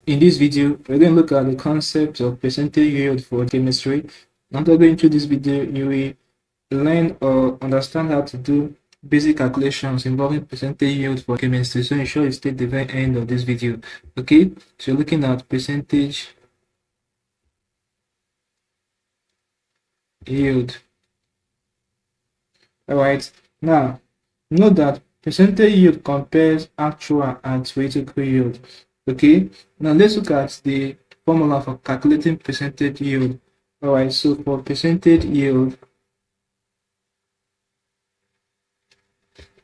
In this video, we're going to look at the concept of percentage yield for chemistry. After going through this video, you will learn or understand how to do basic calculations involving percentage yield for chemistry. So ensure you stay at the very end of this video. Okay, so looking at percentage yield. All right, now note that percentage yield compares actual and theoretical yield. Okay, now let's look at the formula for calculating percentage yield. All right, so for percentage yield,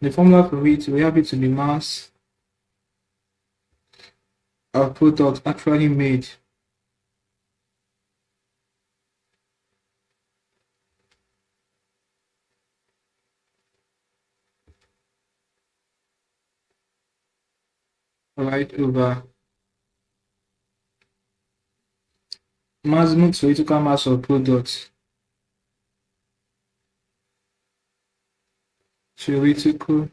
the formula for it, we have it to be mass of product actually made right over maximum theoretical mass of product. Theoretical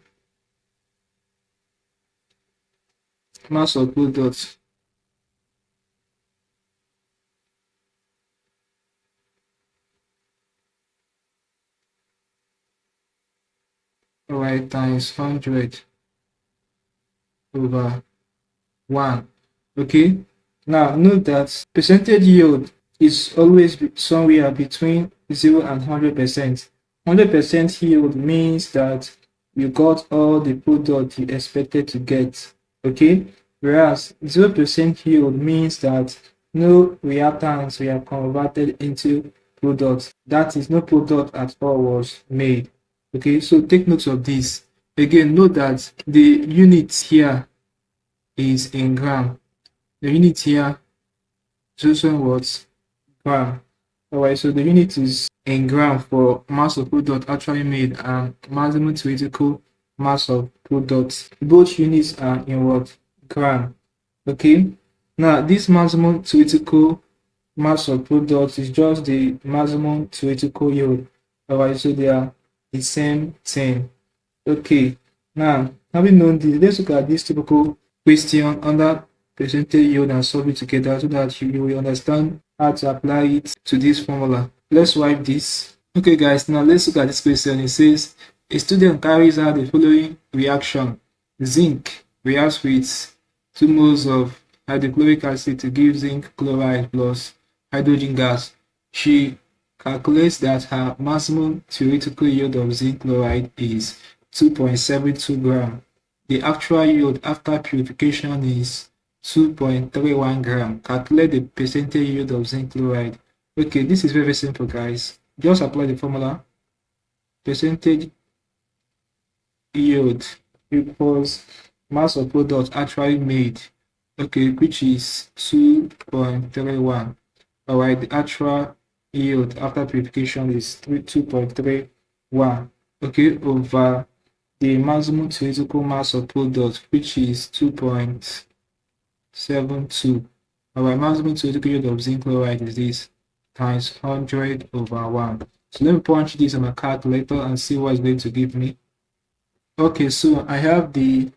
mass of product right times 100 over 1. Okay, now note that percentage yield is always somewhere between 0 and 100%. 100% yield means that you got all the product you expected to get. Okay, whereas 0% yield means that no reactants were converted into products. That is, no product at all was made. Okay, so take note of this. Again, note that the unit here is in gram. The unit here is also what? Gram. Alright, so the unit is in gram for mass of product actually made and maximum theoretical mass of products. Both units are in what? Gram. Okay, now this maximum theoretical mass of products is just the maximum theoretical yield. Alright, so they are the same thing. Okay, now having known this, let's look at this typical question under percentage yield and solve it together so that you will understand how to apply it to this formula. Let's wipe this. Okay guys, now let's look at this question. It says a student carries out the following reaction. Zinc reacts with 2 moles of hydrochloric acid to give zinc chloride plus hydrogen gas. She calculates that her maximum theoretical yield of zinc chloride is 2.72 gram. The actual yield after purification is 2.31 gram. Calculate the percentage yield of zinc chloride. Okay, this is very simple, guys. Just apply the formula. Percentage yield equals mass of product actually made. Okay, which is 2.31. All right, the actual yield after purification is 2.31. Okay, over the maximum theoretical mass of product, which is 2.72. Our maximum theoretical yield of zinc chloride is this, times 100 over 1. So let me punch this on my calculator and see what it's going to give me. Okay, so I have the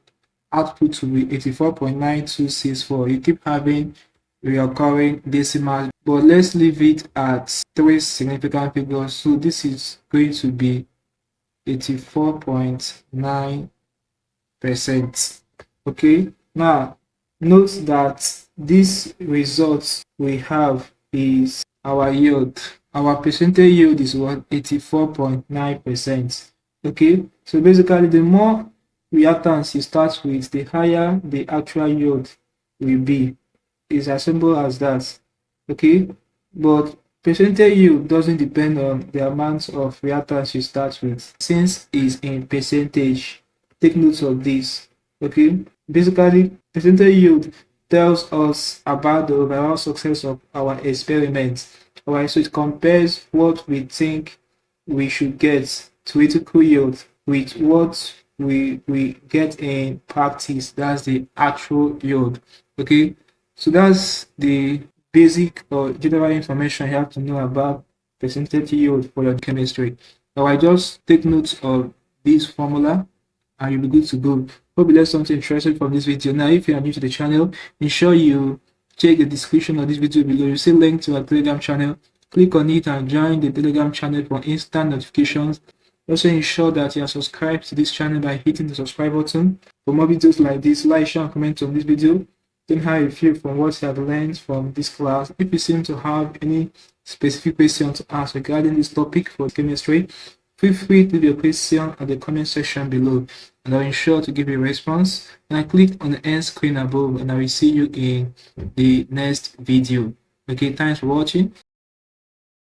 output to be 84.9264. You keep having recurring decimals, but let's leave it at 3 significant figures. So this is going to be 84.9%. Okay, now note that this result we have is our yield. Our percentage yield is what? 84.9%. Okay, so basically the more reactants you start with, the higher the actual yield will be. It's as simple as that. Okay, but percentage yield doesn't depend on the amount of reactants you start with. Since it's in percentage, take note of this. Okay, basically percentage yield tells us about the overall success of our experiment. Alright, so it compares what we think we should get theoretical yield with what we get in practice. That's the actual yield. Okay, so that's the basic or general information you have to know about percentage yield for your chemistry. Now I just take notes of this formula and you'll be good to go. Hope you learned something interesting from this video. Now if you are new to the channel, ensure you check the description of this video below. You see link to our Telegram channel. Click on it and join the Telegram channel for instant notifications. Also ensure that you are subscribed to this channel by hitting the subscribe button. For more videos like this, like, share, and comment on this video. Tell me how you feel from what you have learned from this class. If you seem to have any specific questions to ask regarding this topic for chemistry, feel free to leave your question at the comment section below, and I'll ensure to give you a response. And click on the end screen above, and I will see you in the next video. Okay, thanks for watching.